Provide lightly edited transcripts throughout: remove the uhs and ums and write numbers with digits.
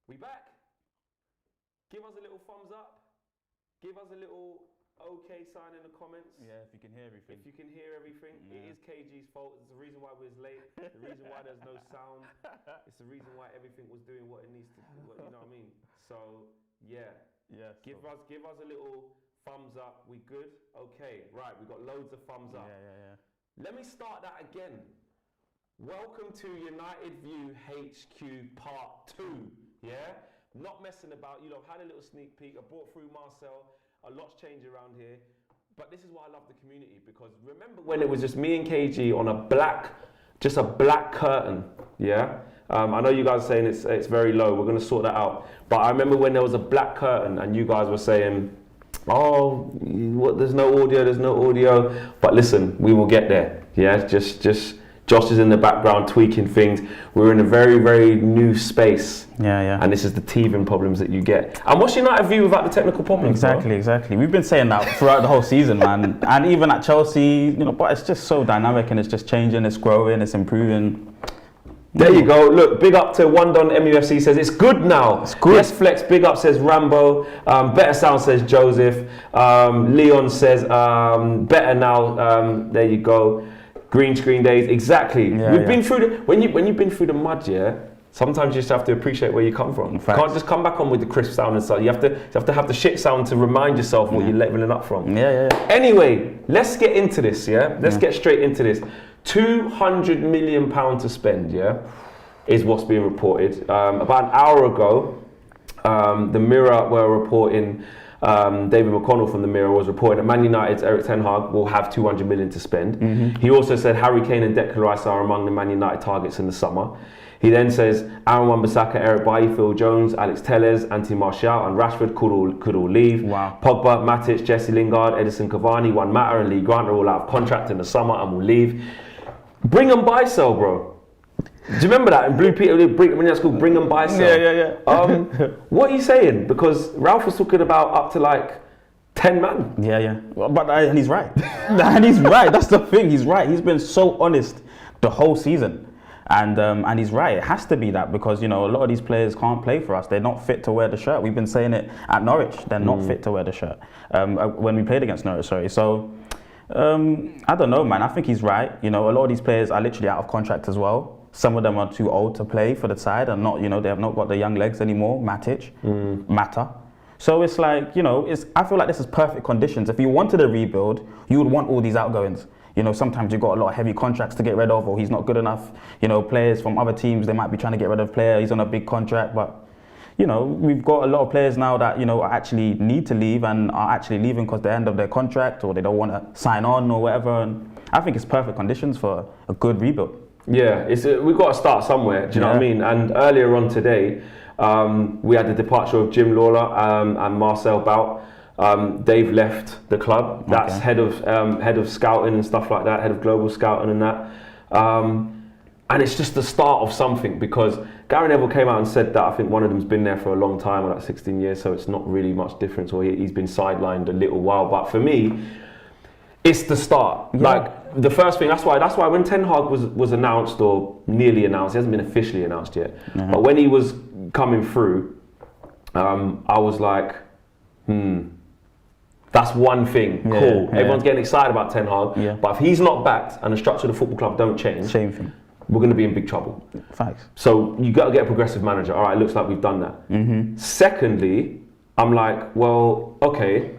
We back. Give us a little thumbs up. Give us a little okay sign in the comments. Yeah, if you can hear everything. If you can hear everything, it is KG's fault. It's the reason why we was late. The reason why there's no sound. It's the reason why everything was doing what it needs to do. You know what I mean? So yeah. Yes. Give us a little thumbs up. We good? Okay. Right. We got loads of thumbs up. Yeah. Let me start that again. Welcome to United View HQ Part 2. Yeah? Not messing about. You know, I've had a little sneak peek. I brought through Marcel. A lot's changed around here. But this is why I love the community, because remember when it was just me and KG on a black curtain, yeah? I know you guys are saying it's very low. We're going to sort that out. But I remember when there was a black curtain and you guys were saying, oh, what, there's no audio. But listen, we will get there. Yeah, just Josh is in the background tweaking things. We're in a very, very new space. Yeah. And this is the teething problems that you get. And what's United View without the technical problems? Exactly. We've been saying that throughout the whole season, man. And even at Chelsea, you know, but it's just so dynamic and it's just changing, it's growing, it's improving. There you go. Look, big up to One Don MUFC says it's good now. It's good. Yes, Flex. Big up says Rambo. Better sound says Joseph. Leon says better now. There you go. Green screen days. Exactly. We've been through when you've been through the mud. Yeah. Sometimes you just have to appreciate where you come from. You can't just come back on with the crisp sound and stuff. You have to have the shit sound to remind yourself what you're leveling up from. Yeah. Anyway, let's get into this. Yeah. Let's get straight into this. £200 million to spend, yeah, is what's being reported. About an hour ago, the Mirror were reporting, David McConnell from the Mirror was reporting that Man United's Erik ten Hag will have £200 million to spend. Mm-hmm. He also said Harry Kane and Declan Rice are among the Man United targets in the summer. He then says Aaron Wan-Bissaka, Eric Bailly, Phil Jones, Alex Telles, Anthony Martial and Rashford could all leave. Wow. Pogba, Matic, Jesse Lingard, Edison Cavani, Juan Mata and Lee Grant are all out of contract in the summer and will leave. Bring and buy sell, bro. Do you remember that in Blue Peter? When that's called bring and buy sell. Yeah. What are you saying? Because Ralf was talking about up to like 10 man. Yeah. But and he's right. And he's right. That's the thing. He's right. He's been so honest the whole season, and he's right. It has to be that because you know a lot of these players can't play for us. They're not fit to wear the shirt. We've been saying it at Norwich. They're not fit to wear the shirt. When we played against Norwich, sorry. So. I don't know, man. I think he's right. You know, a lot of these players are literally out of contract as well. Some of them are too old to play for the side and not, you know, they have not got the young legs anymore. Matic, Mata. So it's like, you know, I feel like this is perfect conditions. If you wanted a rebuild, you would want all these outgoings. You know, sometimes you've got a lot of heavy contracts to get rid of, or he's not good enough. You know, players from other teams, they might be trying to get rid of a player. He's on a big contract, but you know, we've got a lot of players now that, you know, actually need to leave and are actually leaving because the end of their contract or they don't want to sign on or whatever. And I think it's perfect conditions for a good rebuild. Yeah, we've got to start somewhere, do you know what I mean? And earlier on today, we had the departure of Jim Lawler and Marcel Bout. They've left the club. That's head of scouting and stuff like that, head of global scouting and that. And it's just the start of something because Gary Neville came out and said that I think one of them's been there for a long time, like 16 years, so it's not really much difference, or he's been sidelined a little while. But for me, it's the start. Yeah. Like the first thing, that's why when Ten Hag was announced or nearly announced, he hasn't been officially announced yet, but when he was coming through, I was like, that's one thing, cool. Everyone's getting excited about Ten Hag, but if he's not backed and the structure of the football club don't change, same thing. We're going to be in big trouble. Facts. So you got to get a progressive manager. All right, looks like we've done that. Mm-hmm. Secondly, I'm like, well, okay,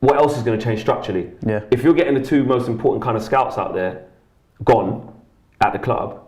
what else is going to change structurally? Yeah. If you're getting the two most important kind of scouts out there gone at the club,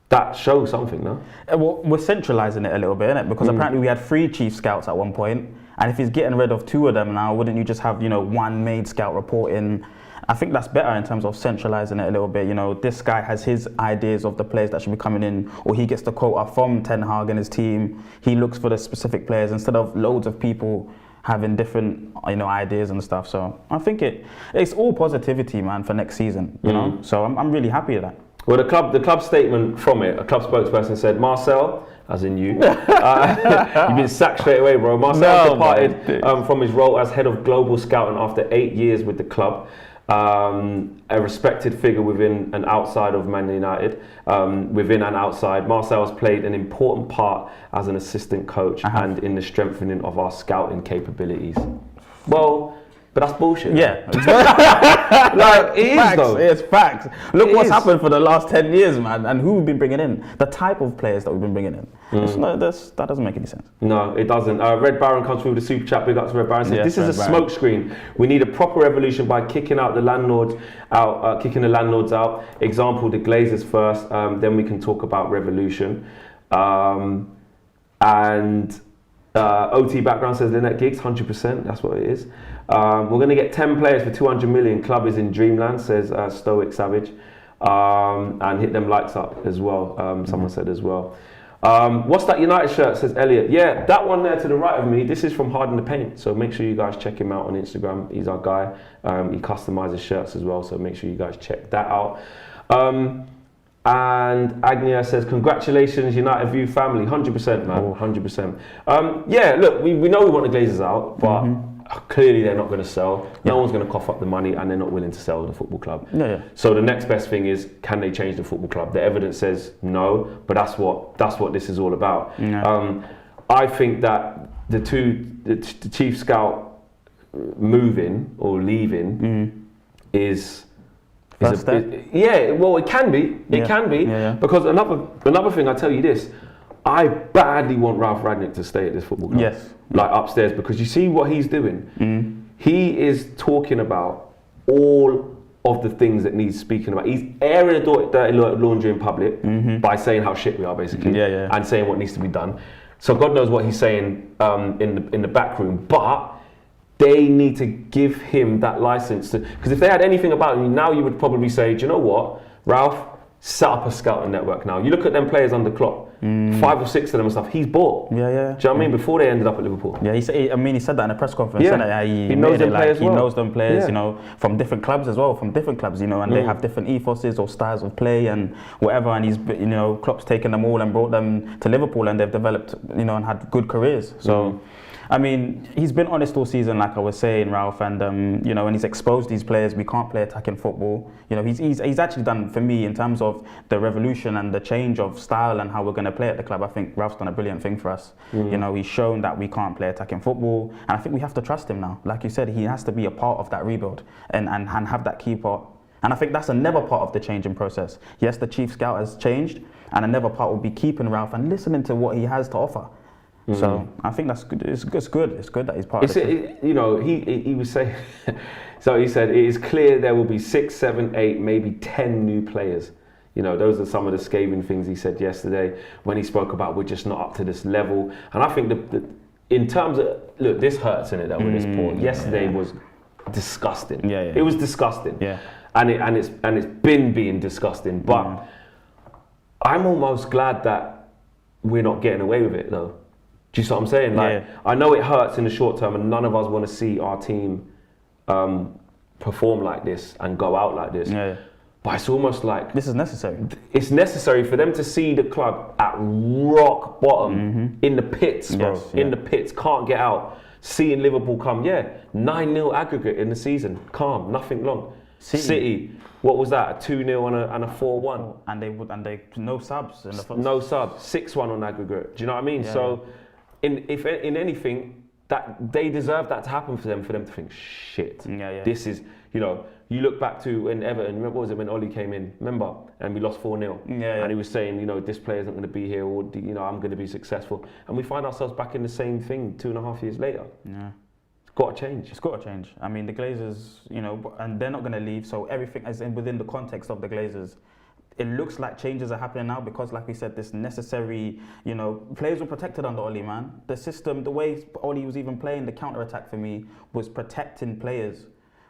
that shows something, no? Well, we're centralising it a little bit, innit? Because apparently we had 3 chief scouts at one point, and if he's getting rid of 2 of them now, wouldn't you just have, you know, one main scout reporting? I think that's better in terms of centralising it a little bit. You know, this guy has his ideas of the players that should be coming in, or he gets the quota from Ten Hag and his team. He looks for the specific players instead of loads of people having different, you know, ideas and stuff. So I think it's all positivity, man, for next season. You know, so I'm really happy with that. Well, the club statement from it, a club spokesperson said, Marcel, as in you, you've been sacked straight away, bro. Marcel departed from his role as head of global scouting after 8 years with the club. a respected figure within and outside of Man United, within and outside. Marcel has played an important part as an assistant coach and in the strengthening of our scouting capabilities. Well, but that's bullshit. Yeah. Like, it is facts, though. It's facts. Look It what's is. happened for the last 10 years, man, and who we've been bringing in. The type of players that we've been bringing in. That doesn't make any sense. No, it doesn't. Red Baron comes through with a super chat. Big up to Red Baron. Says, Yes, this is a Red Baron. smoke screen. We need a proper revolution by kicking out the landlords out. Kicking the landlords out. Example: the Glazers first. Then we can talk about revolution. OT background says Lynette Giggs, 100%. That's what it is. We're going to get 10 players for 200 million. Club is in dreamland, says Stoic Savage. And hit them likes up as well. Someone said as well. What's that United shirt, says Elliot? Yeah, that one there to the right of me, this is from Harden the Paint. So make sure you guys check him out on Instagram. He's our guy. He customizes shirts as well. So make sure you guys check that out. And Agnia says, congratulations, United View family. 100%, man. 100%. Yeah, look, we know we want the Glazers out, but clearly they're not going to sell. No one's going to cough up the money, and they're not willing to sell the football club. So the next best thing is, can they change the football club? The evidence says no, but that's what this is all about. I think that the chief scout moving or leaving is First step? Well, it can be. It can be. Because another thing, I tell you this, I badly want Ralf Rangnick to stay at this football club. Yes. Like upstairs, because you see what he's doing. He is talking about all of the things that needs speaking about. He's airing the dirty laundry in public by saying how shit we are, basically, and saying what needs to be done. So God knows what he's saying in the back room, but they need to give him that license to, because if they had anything about him, now you would probably say, do you know what, Ralf, set up a scouting network now. You look at them players on the clock, 5 or 6 of them and stuff, he's bought. Do you know what I mean? Before they ended up at Liverpool. He said that in a press conference. He knows them players well. He knows them players, you know, from different clubs as well, you know, and they have different ethoses or styles of play and whatever, and he's, you know, Klopp's taken them all and brought them to Liverpool, and they've developed, you know, and had good careers. So I mean, he's been honest all season, like I was saying, Ralf, and you know, when he's exposed these players, we can't play attacking football. You know, he's actually done, for me, in terms of the revolution and the change of style and how we're going to play at the club. I think Ralph's done a brilliant thing for us. You know, he's shown that we can't play attacking football, and I think we have to trust him now. Like you said, he has to be a part of that rebuild and have that key part. And I think that's another part of the changing process. Yes, the chief scout has changed, and another part will be keeping Ralf and listening to what he has to offer. So I think that's good. It's good. It's good that he's part of it. You know, he was saying. So he said it is clear there will be 6, 7, 8, maybe 10 new players. You know, those are some of the scathing things he said yesterday when he spoke about we're just not up to this level. And I think in terms of, look, this hurts in it though with this poor. Yesterday was disgusting. It was disgusting. And it's been being disgusting. But I'm almost glad that we're not getting away with it though. Do you see what I'm saying? Like, I know it hurts in the short term, and none of us want to see our team perform like this and go out like this. But it's almost like this is necessary. It's necessary for them to see the club at rock bottom, in the pits, bro. In the pits, can't get out. Seeing Liverpool come, 9-0 aggregate in the season, calm, nothing long. City, what was that? A 2-0 and a 4-1, and they no subs in the first. No subs, 6-1 on aggregate. Do you know what I mean? So. If in anything, that they deserve that to happen for them to think, shit, this is, you know, you look back to when Everton, what was it, when Oli came in, remember, and we lost 4-0, and he was saying, you know, this player isn't going to be here, or, you know, I'm going to be successful, and we find ourselves back in the same thing 2.5 years later. It's got to change. It's got to change. I mean, the Glazers, you know, and they're not going to leave, so everything is within the context of the Glazers. It looks like changes are happening now because, like we said, this necessary, you know, players were protected under Oli, man. The system, the way Oli was even playing the counter-attack for me was protecting players.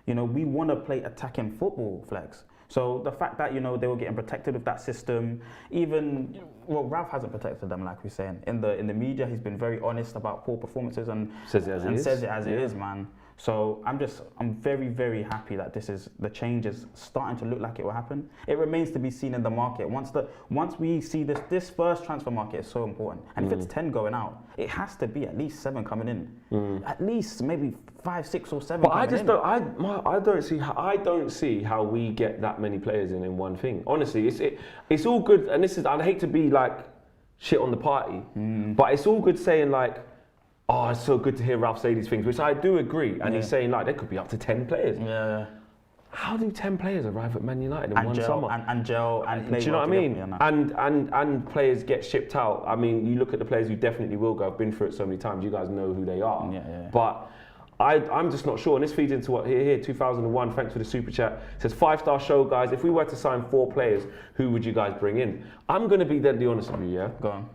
You know, we want to play attacking football, Flex. So the fact that, you know, they were getting protected with that system, even well, Ralf hasn't protected them, like we're saying. In the media, he's been very honest about poor performances and says it as it is, man. So I'm very, very happy that the change is starting to look like it will happen. It remains to be seen in the market. Once we see this first transfer market is so important. And if it's 10 going out, it has to be at least 7 coming in. At least maybe 5, 6 or 7 but coming in. I don't see how we get that many players in one thing. Honestly, it's all good, and I hate to be like shit on the party, but it's all good saying like, oh, it's so good to hear Ralf say these things, which I do agree. And he's saying like there could be up to 10 players. Yeah. How do 10 players arrive at Man United in one summer? And gel and play. Do you know what I mean? Yeah, and players get shipped out. I mean, you look at the players who definitely will go. I've been through it so many times. You guys know who they are. Yeah. But I'm just not sure. And this feeds into what here 2001. Thanks for the super chat. It says 5-star show, guys. If we were to sign 4 players, who would you guys bring in? I'm going to be deadly honest with you. Yeah. Go on.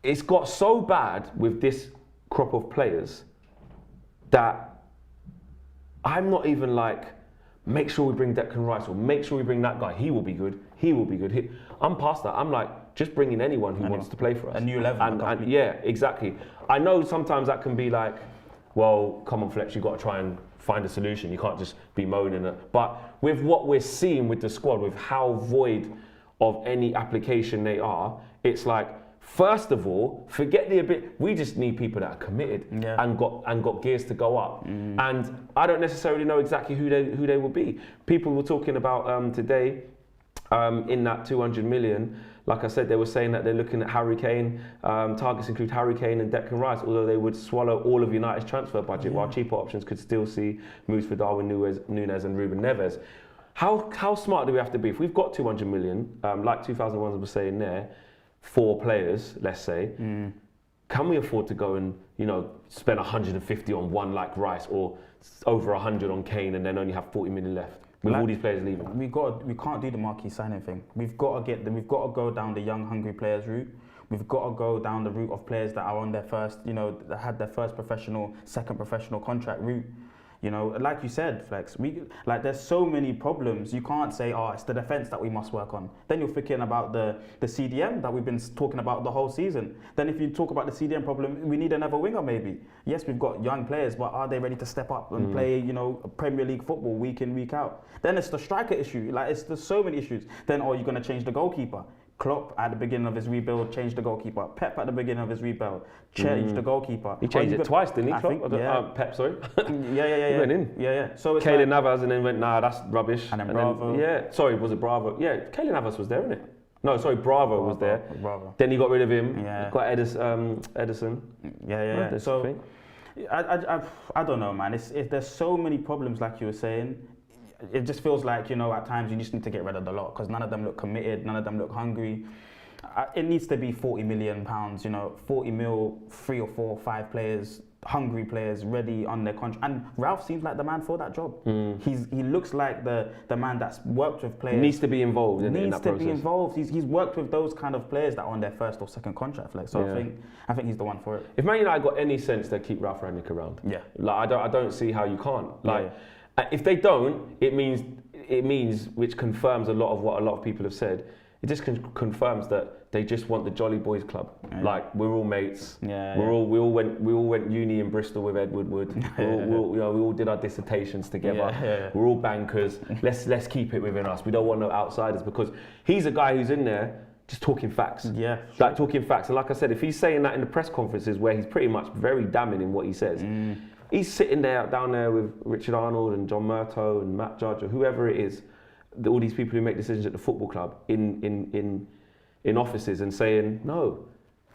It's got so bad with this crop of players that I'm not even like, make sure we bring Declan Rice or make sure we bring that guy. He will be good. I'm past that. I'm like, just bring in anyone who wants to play for us. A new level. And yeah, exactly. I know sometimes that can be like, well, come on, Fletch, you've got to try and find a solution. You can't just be moaning it. But with what we're seeing with the squad, with how void of any application they are, it's like, first of all, forget the bit. We just need people that are committed and got gears to go up. And I don't necessarily know exactly who they will be. People were talking about today in that 200 million. Like I said, they were saying that they're looking at Harry Kane. Targets include Harry Kane and Declan Rice, although they would swallow all of United's transfer budget, while cheaper options could still see moves for Darwin Núñez and Ruben Neves. How smart do we have to be? If we've got 200 million, like 2001 was saying there, 4 players, let's say, can we afford to go and spend 150 on one like Rice or over 100 on Kane and then only have 40 million left with all these players leaving? We can't do the marquee signing thing. We've got to go down the young hungry players route. We've got to go down the route of players that are on their first, that had their first second professional contract route. Like you said, Flex, there's so many problems. You can't say, oh, it's the defence that we must work on. Then you're thinking about the CDM that we've been talking about the whole season. Then if you talk about the CDM problem, we need another winger maybe. Yes, we've got young players, but are they ready to step up and play, Premier League football week in, week out? Then it's the striker issue. There's so many issues. Then, you're going to change the goalkeeper. Klopp at the beginning of his rebuild changed the goalkeeper. Pep at the beginning of his rebuild changed the goalkeeper. He changed it twice, didn't he? Pep, sorry. Yeah. He went in. Yeah. So it's Keylor Navas and then went, nah, that's rubbish. And then Bravo. Was it Bravo? Yeah, Keylor Navas was there, isn't it? No, sorry, Bravo was there. Bravo. Then he got rid of him. Yeah. Got Edison. Yeah. So I don't know, man. There's so many problems, like you were saying. It just feels like, at times you just need to get rid of the lot because none of them look committed, none of them look hungry. It needs to be £40 million, 40 mil, 3 or 4 or 5 players, hungry players, ready on their contract. And Ralf seems like the man for that job. He looks like the man that's worked with players. Needs to be involved in that process. Needs to be involved. He's worked with those kind of players that are on their first or second contract. So I think he's the one for it. If Man United got any sense, they'd keep Ralf Rangnick around. Yeah. I don't see how you can't. If they don't, it means, which confirms a lot of what a lot of people have said. It just confirms that they just want the Jolly Boys Club. Yeah. We're all mates. We all went uni in Bristol with Edward Wood. We all did our dissertations together. We're all bankers. Let's keep it within us. We don't want no outsiders because he's a guy who's in there just talking facts. Yeah. Talking facts. And like I said, if he's saying that in the press conferences where he's pretty much very damning in what he says. He's sitting down there with Richard Arnold and John Murtough and Matt Judge or whoever it is, all these people who make decisions at the football club in offices and saying, no,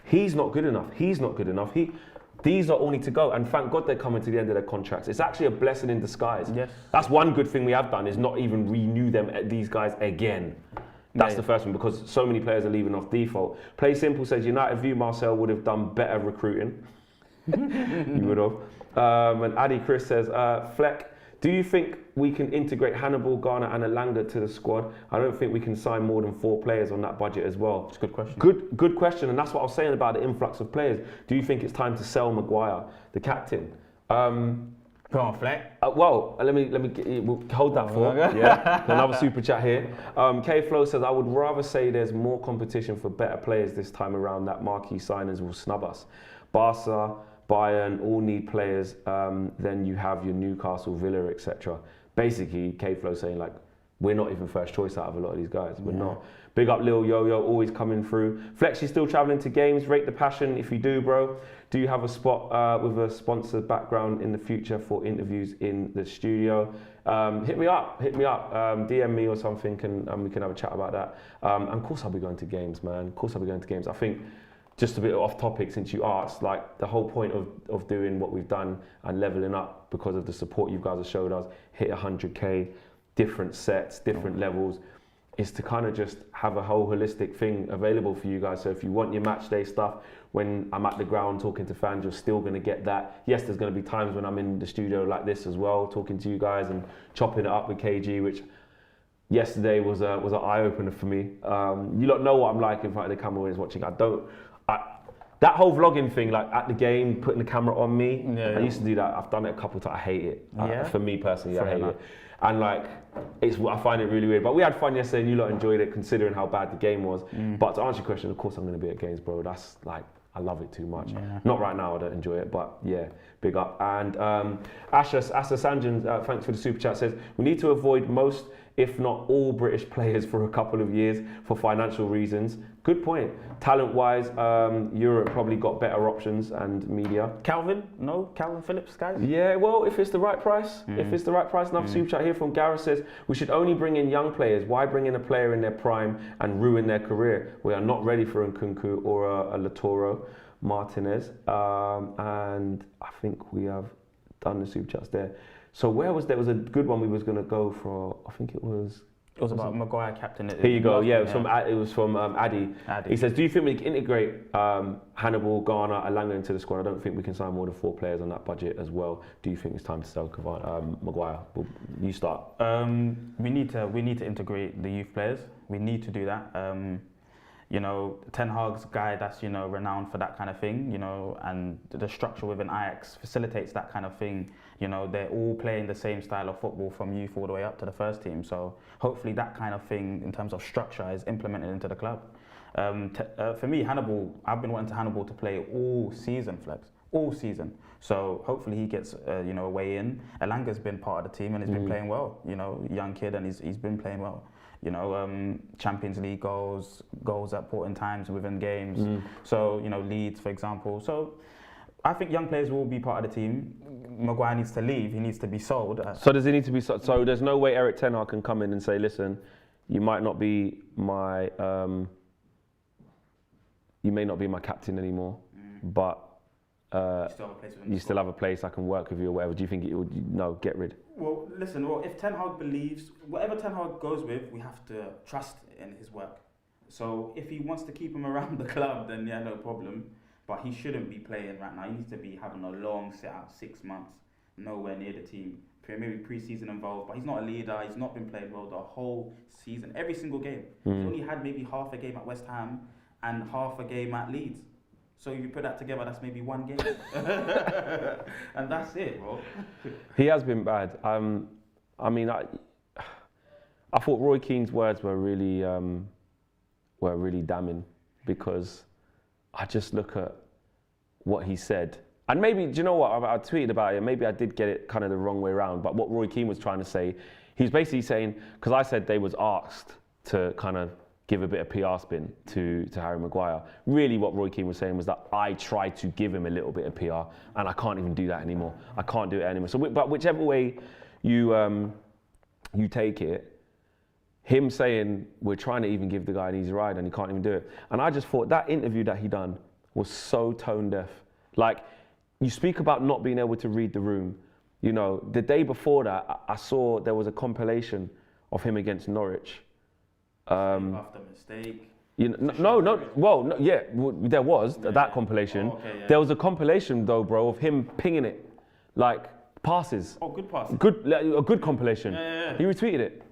he's not good enough. These lot all need to go. And thank God they're coming to the end of their contracts. It's actually a blessing in disguise. Yes. That's one good thing we have done is not even renew these guys again. That's the first one because so many players are leaving off default. Play Simple says United view Marcel would have done better recruiting. You would have. And Addy Chris says, Fleck, do you think we can integrate Hannibal, Garner and Elanga to the squad? I don't think we can sign more than 4 players on that budget as well. It's a good question. Good question, and that's what I was saying about the influx of players. Do you think it's time to sell Maguire, the captain? Put on Fleck. Well, let me we'll hold that for another super chat here. K Flow says, I would rather say there's more competition for better players this time around, that marquee signings will snub us. Barca, Bayern all need players. Then you have your Newcastle, Villa, etc. Basically, K Flow saying like, we're not even first choice out of a lot of these guys. We're not. Big up Lil Yo-Yo, always coming through. Flex, you still travelling to games? Rate the passion if you do, bro. Do you have a spot with a sponsored background in the future for interviews in the studio? Hit me up. DM me or something and we can have a chat about that. And of course I'll be going to games, man. Of course I'll be going to games. I think just a bit off topic since you asked, like the whole point of doing what we've done and leveling up because of the support you guys have showed us, hit 100K, different sets, different levels, is to kind of just have a whole holistic thing available for you guys. So if you want your match day stuff, when I'm at the ground talking to fans, you're still going to get that. Yes, there's going to be times when I'm in the studio like this as well, talking to you guys and chopping it up with KG, which yesterday was an eye-opener for me. You lot know what I'm like in front of the camera when it's watching. That whole vlogging thing, like at the game, putting the camera on me, I used to do that. I've done it a couple of times. I hate it. For me personally, I hate it. And like, I find it really weird. But we had fun yesterday and you lot enjoyed it considering how bad the game was. But to answer your question, of course I'm going to be at games, bro. That's like, I love it too much. Not right now, I don't enjoy it, but yeah, big up. And Asha Sanjan, thanks for the super chat, says, we need to avoid most, if not all, British players for a couple of years for financial reasons. Good point. Talent-wise, Europe probably got better options and media. Calvin Phillips, guys? Yeah, well, if it's the right price, Another super chat here from Gareth says, we should only bring in young players. Why bring in a player in their prime and ruin their career? We are not ready for Nkunku or a Lautaro Martinez. And I think we have done the super chats there. So there was a good one we was going to go for, I think it was about Maguire captain. Here you go. Yeah, it was from Addy. He says, do you think we can integrate Hannibal, Garner, Alanga into the squad? I don't think we can sign more than 4 players on that budget as well. Do you think it's time to sell Maguire? Well, you start. We need to integrate the youth players. We need to do that. Ten Hag's guy that's, renowned for that kind of thing, and the structure within Ajax facilitates that kind of thing. They're all playing the same style of football from youth all the way up to the first team. So hopefully that kind of thing in terms of structure is implemented into the club. For me, Hannibal, I've been wanting Hannibal to play all season, Flex. All season. So hopefully he gets, a way in. Alanga's been part of the team and he's been playing well. Young kid and he's been playing well. Champions League goals at important times within games. So, Leeds, for example. So I think young players will be part of the team. Maguire needs to leave. He needs to be sold. So does he need to be sold? So there's no way Eric Ten Hag can come in and say, listen, you might not be my, you may not be my captain anymore, but you still have a place, I can work with you or whatever. Do you think it would, no, get rid? Well, listen, if Ten Hag believes, whatever Ten Hag goes with, we have to trust in his work. So if he wants to keep him around the club, then yeah, no problem. But he shouldn't be playing right now. He needs to be having a long sit out, 6 months, nowhere near the team. Maybe pre-season involved, but he's not a leader. He's not been playing well the whole season, every single game. He's only had maybe half a game at West Ham and half a game at Leeds. So if you put that together, that's maybe 1 game. And that's it, bro. He has been bad. I thought Roy Keane's words were really damning, because I just look at what he said. And maybe, do you know what, I tweeted about it, maybe I did get it kind of the wrong way around, but what Roy Keane was trying to say, he's basically saying, because I said they was asked to kind of give a bit of PR spin to Harry Maguire. Really what Roy Keane was saying was that I tried to give him a little bit of PR and I can't even do that anymore. I can't do it anymore. So, but whichever way you take it, him saying we're trying to even give the guy an easy ride and he can't even do it. And I just thought that interview that he done was so tone deaf. Like, you speak about not being able to read the room. The day before that, I saw there was a compilation of him against Norwich. After mistake. There was that compilation. Oh, okay, yeah. There was a compilation though, bro, of him pinging it, like passes. Oh, good pass. A good compilation. Yeah. He retweeted it.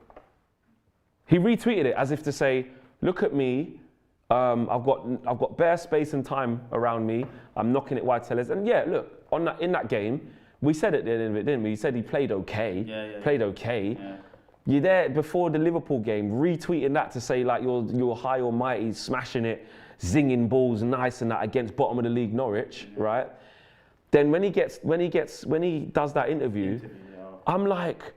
He retweeted it as if to say, "Look at me. I've got bare space and time around me. I'm knocking it wide to Tellers." And yeah, look, in that game, we said at the end of it, didn't we? He said he played okay. Played okay. Yeah. You're there before the Liverpool game, retweeting that to say like you're high almighty, smashing it, zinging balls, nice and that against bottom of the league Norwich, right? Then when he does that interview, I'm like,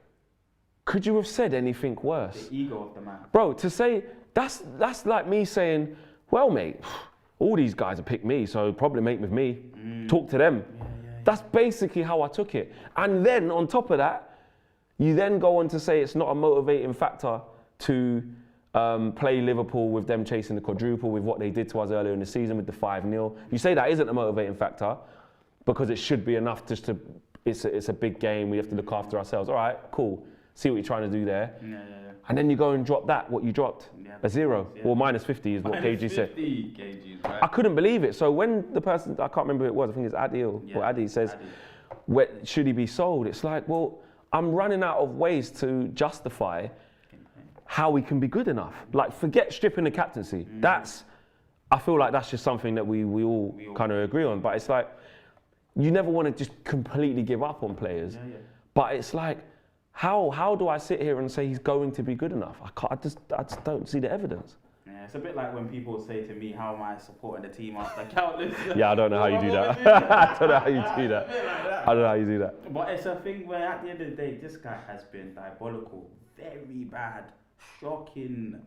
could you have said anything worse? The ego of the man. Bro, to say, that's like me saying, well, mate, all these guys have picked me, so probably mate with me. Talk to them. That's basically how I took it. And then on top of that, you then go on to say it's not a motivating factor to play Liverpool with them chasing the quadruple, with what they did to us earlier in the season with the 5-0. You say that isn't a motivating factor because it should be enough just to, it's a big game, we have to look after ourselves. All right, cool. See what you're trying to do there. And then you go and drop that, what you dropped, a 0, or minus 50 is what KG said. KGs, right? I couldn't believe it. So when the person, I can't remember who it was, I think it's Adi or Adi says, should he be sold? It's like, well, I'm running out of ways to justify how we can be good enough. Like, forget stripping the captaincy. I feel like that's just something that we all kind of agree on. But it's like, you never want to just completely give up on players. But it's like, how do I sit here and say he's going to be good enough? I just don't see the evidence. Yeah, it's a bit like when people say to me, how am I supporting the team after countless... Yeah, I don't know how you do that. I don't know how you do that. I don't know how you do that. But it's a thing where at the end of the day, this guy has been diabolical, very bad, shocking,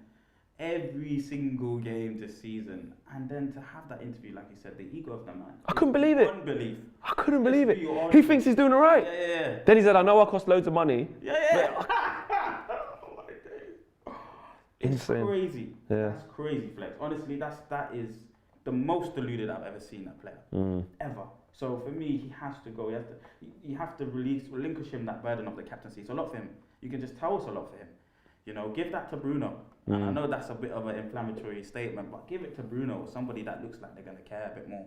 every single game this season. And then to have that interview, like you said, the ego of the man. I couldn't believe it. Unbelief. I couldn't believe it. He thinks he's doing all right. Then he said, I know I cost loads of money. Insane. It's crazy. Yeah. That's crazy, Flex. Honestly, that is the most deluded I've ever seen a player. Ever. So for me, he has to go. You have to relinquish him that burden of the captaincy. It's a lot for him. You can just tell it's a lot for him. You know, give that to Bruno. And I know that's a bit of an inflammatory statement, but give it to Bruno, somebody that looks like they're going to care a bit more.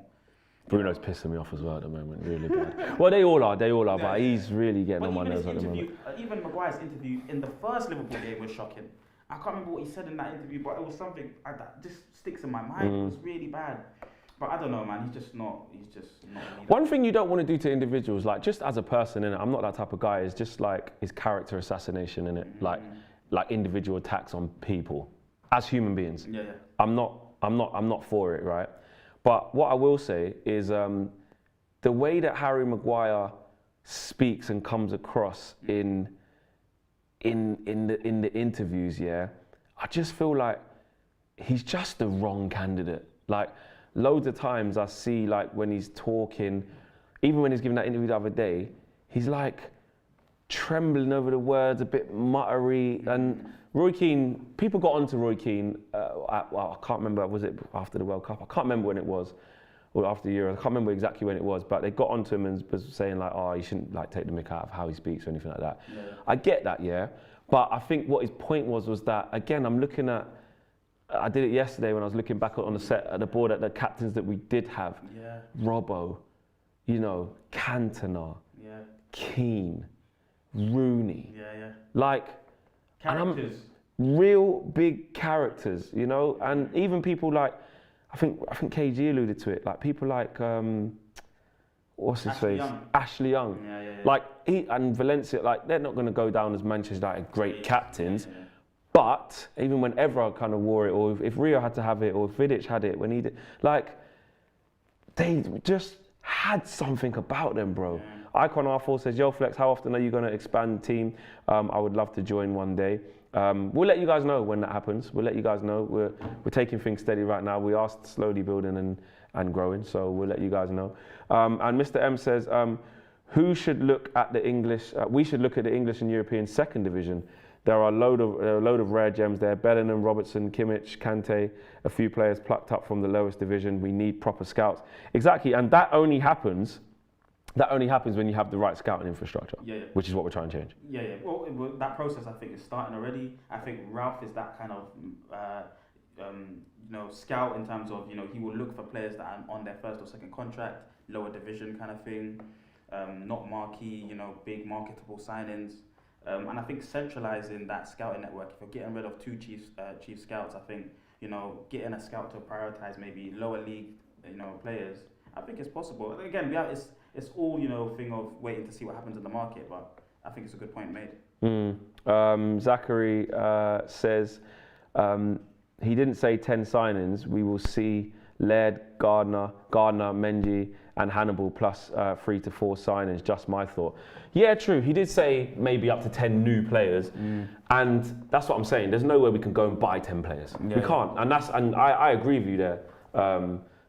Bruno's pissing me off as well at the moment, really bad. Well, they all are, but he's really getting on my nerves at the moment. Even Maguire's interview in the first Liverpool game was shocking. I can't remember what he said in that interview, but it was something that just sticks in my mind. It was really bad. But I don't know, man. He's just not. One thing you don't want to do to individuals, like just as a person, innit, I'm not that type of guy. Is just like is character assassination, innit? Like individual attacks on people as human beings. I'm not for it, right? But what I will say is the way that Harry Maguire speaks and comes across in the interviews, I just feel like he's just the wrong candidate. Like loads of times I see like when he's talking, even when he's giving that interview the other day, he's like trembling over the words, a bit muttery. And Roy Keane, people got onto Roy Keane, I can't remember, was it after the World Cup? I can't remember when it was, or after the Euro, I can't remember exactly when it was, but they got onto him and was saying like, oh, you shouldn't like take the mick out of how he speaks or anything like that. I get that, but I think what his point was that, again, I'm looking at, I did it yesterday when I was looking back on the set at the board at the captains that we did have. Robbo, Cantona, Keane, Rooney. Like, characters. Real big characters, and even people like, I think KG alluded to it, like people like, what's his face? Ashley Young. Like, he and Valencia, like, they're not going to go down as Manchester United great captains. But even when Evra kind of wore it, or if Rio had to have it, or if Vidic had it when he did, like, they just had something about them, bro. Icon R4 says, yo, Flex, how often are you going to expand the team? I would love to join one day. We'll let you guys know when that happens. We'll let you guys know. We're taking things steady right now. We are slowly building and growing, so we'll let you guys know. And Mr. M says, who should look at the English? We should look at the English and European second division. There are a load of rare gems there. Bellingham, Robertson, Kimmich, Kante, a few players plucked up from the lowest division. We need proper scouts. Exactly, and that only happens when you have the right scouting infrastructure, which is what we're trying to change. Well, that process I think is starting already. I think Ralf is that kind of scout in terms of he will look for players that are on their first or second contract, lower division kind of thing, not marquee, big marketable signings. And I think centralizing that scouting network, if you're getting rid of two chief scouts, I think getting a scout to prioritize maybe lower league players, I think it's possible. Again, it's all, you know, thing of waiting to see what happens in the market. But I think it's a good point made. Zachary says he didn't say 10 signings. We will see Laird, Gardner, Mendy and Hannibal plus 3 to 4 signings. Just my thought. Yeah, true. He did say maybe up to 10 new players, and that's what I'm saying. There's no way we can go and buy 10 players. We can't, and I agree with you there,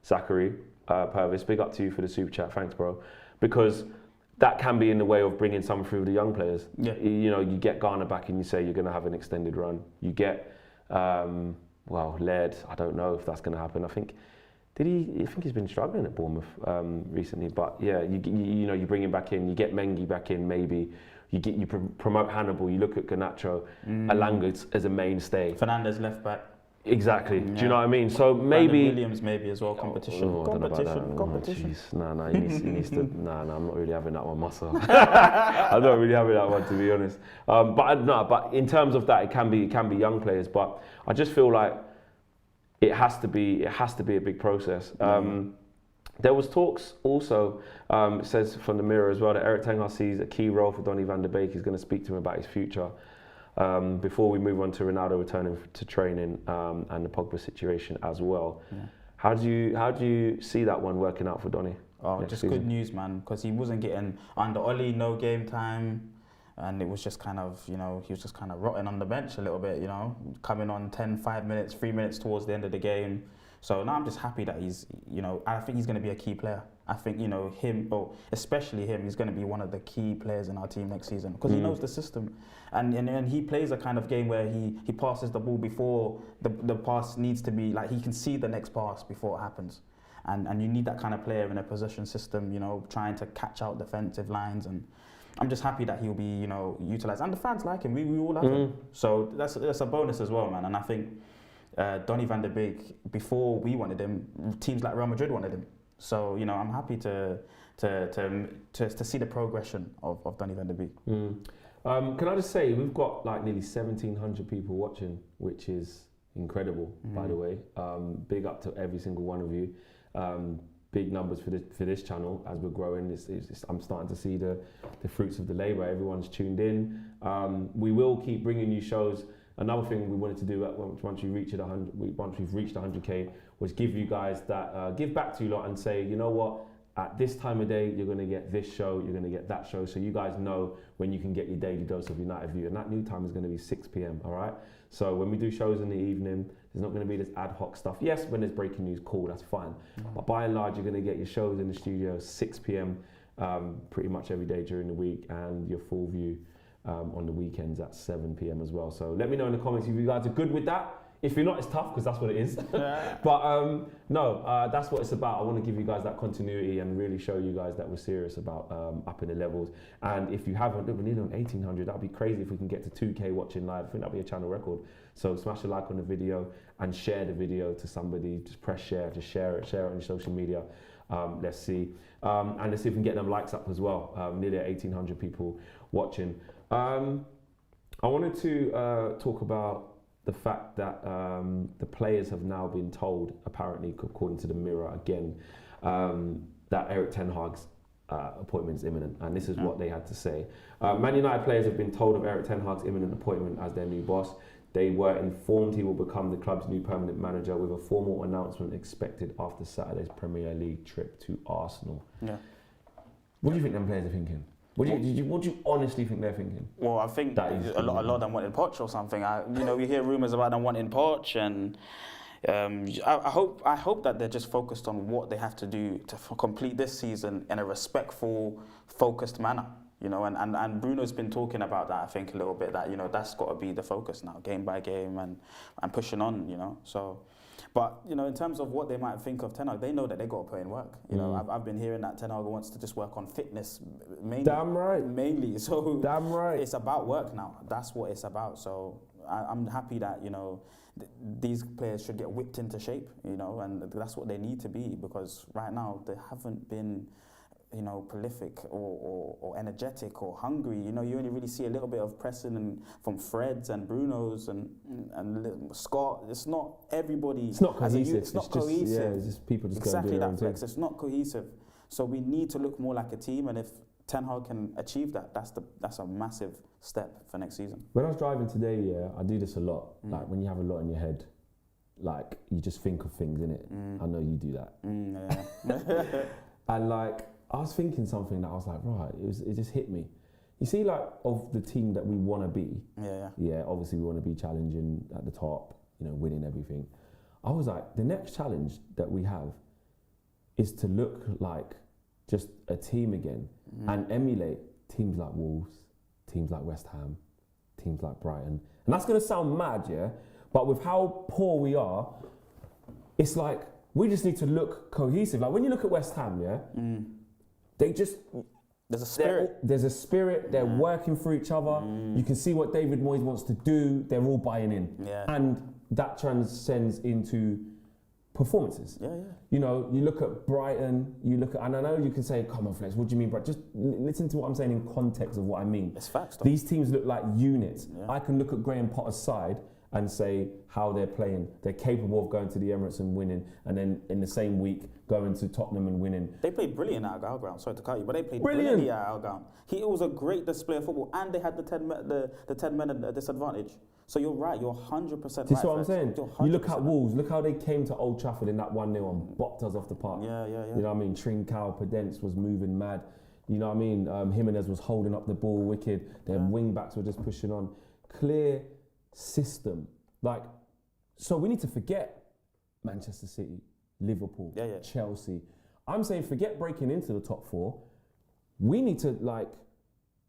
Zachary Purvis. Big up to you for the super chat. Thanks, bro. Because that can be in the way of bringing some through the young players. Yeah. You know, you get Garner back and you say you're going to have an extended run. You get, Laird. I don't know if that's going to happen. I think he's been struggling at Bournemouth recently. But yeah, you know, you bring him back in. You get Mengi back in. Maybe you promote Hannibal. You look at Garnacho, Alanga as a mainstay. Fernandes left back. Exactly. Do you know what I mean? So maybe Williams maybe as well. Competition. Competition. No. He needs to. No. I'm not really having that one, Marcel. I'm not really having that one, to be honest. But in terms of that, it can be young players. But I just feel like it has to be a big process. There was talks also, it says from the Mirror as well, that Erik ten Hag sees a key role for Donny van de Beek. He's going to speak to him about his future. Before we move on to Ronaldo returning to training and the Pogba situation as well. Yeah. How do you see that one working out for Donny? Oh, just season? Good news, man, because he wasn't getting under Oli, no game time, and it was just kind of, you know, he was just kind of rotting on the bench a little bit, you know, coming on 5 minutes, 3 minutes towards the end of the game. So now I'm just happy that he's, you know, I think he's going to be a key player. I think, you know, especially him, he's going to be one of the key players in our team next season because he knows the system. And he plays a kind of game where he passes the ball before the pass needs to be, like he can see the next pass before it happens. And you need that kind of player in a possession system, you know, trying to catch out defensive lines. And I'm just happy that he'll be, you know, utilised. And the fans like him. We all love him. So that's a bonus as well, man. And I think Donny van de Beek, before we wanted him, teams like Real Madrid wanted him. So, you know, I'm happy to see the progression of Donny van de Beek. Can I just say, we've got like nearly 1,700 people watching, which is incredible, by the way. Big up to every single one of you. Big numbers for this channel as we're growing. I'm starting to see the fruits of the labour. Everyone's tuned in. We will keep bringing you shows. Another thing we wanted to do once we've reached 100k was give you guys that, give back to you lot and say, you know what, at this time of day, you're going to get this show, you're going to get that show, so you guys know when you can get your daily dose of United View, and that new time is going to be 6 p.m, all right? So when we do shows in the evening, there's not going to be this ad hoc stuff. Yes, when there's breaking news, cool, that's fine. But by and large, you're going to get your shows in the studio 6 p.m, pretty much every day during the week, and your full view on the weekends at 7 p.m. as well. So let me know in the comments if you guys are good with that. If you're not, it's tough because that's what it is. But that's what it's about. I want to give you guys that continuity and really show you guys that we're serious about upping the levels. And if you haven't, look, we're nearly on 1,800. That'd be crazy if we can get to 2K watching live. I think that'd be a channel record. So smash a like on the video and share the video to somebody. Just press share, just share it on your social media. Let's see. And let's see if we can get them likes up as well. Nearly 1,800 people watching. I wanted to talk about the fact that the players have now been told, apparently, according to the Mirror again, that Erik ten Hag's appointment is imminent, and this is what they had to say. Man United players have been told of Erik ten Hag's imminent appointment as their new boss. They were informed he will become the club's new permanent manager, with a formal announcement expected after Saturday's Premier League trip to Arsenal. Yeah. What do you think them players are thinking? What do you honestly think they're thinking? Well, I think a lot of them wanted Poch or something. We hear rumours about them wanting Poch, and I hope that they're just focused on what they have to do to complete this season in a respectful, focused manner. You know, and Bruno's been talking about that, I think, a little bit, that, you know, that's got to be the focus now, game by game, and pushing on, you know. So, but, you know, in terms of what they might think of Ten Hag, they know that they got to put in work. You know, I've been hearing that Ten Hag wants to just work on fitness mainly. Damn right. Mainly. So damn right. It's about work now. That's what it's about. So I'm happy that, you know, these players should get whipped into shape, you know, and that's what they need to be, because right now they haven't been, you know, prolific or energetic or hungry. You know, you only really see a little bit of pressing and from Fred's and Bruno's and Scott. It's not everybody. It's not cohesive. It's not cohesive. It's just people just exactly going to do that, Flex. It's not cohesive. So we need to look more like a team, and if Ten Hag can achieve that, that's a massive step for next season. When I was driving today, I do this a lot. Like when you have a lot in your head, like you just think of things, innit? I know you do that. And like I was thinking something that I was like, right, it just hit me. You see, like of the team that we want to be. Yeah. Obviously we want to be challenging at the top, winning everything. I was like, the next challenge that we have is to look like just a team again and emulate teams like Wolves, teams like West Ham, teams like Brighton. And that's going to sound mad, yeah? But with how poor we are, it's like we just need to look cohesive. Like when you look at West Ham, they just... There's a spirit. There's a spirit. They're working for each other. You can see what David Moyes wants to do. They're all buying in. And that transcends into performances. You look at Brighton, and I know you can say, come on, Flex, what do you mean, Brighton? Just listen to what I'm saying in context of what I mean. It's facts, though. These teams look like units. I can look at Graham Potter's side and say how they're playing. They're capable of going to the Emirates and winning, and then in the same week going to Tottenham and winning. They played brilliant at our ground. Sorry to cut you, but they played brilliantly at our ground. It was a great display of football, and they had the 10 men at a disadvantage. So you're right. You're 100% right. This is what I'm saying. You look at Wolves. Look how they came to Old Trafford in that 1-0 and bopped us off the park. Yeah. You know what I mean? Trincao, Podence was moving mad. You know what I mean? Jimenez was holding up the ball wicked. Their wing backs were just pushing on. Clear system. So we need to forget Manchester City, Liverpool, Chelsea. I'm saying forget breaking into the top 4. We need to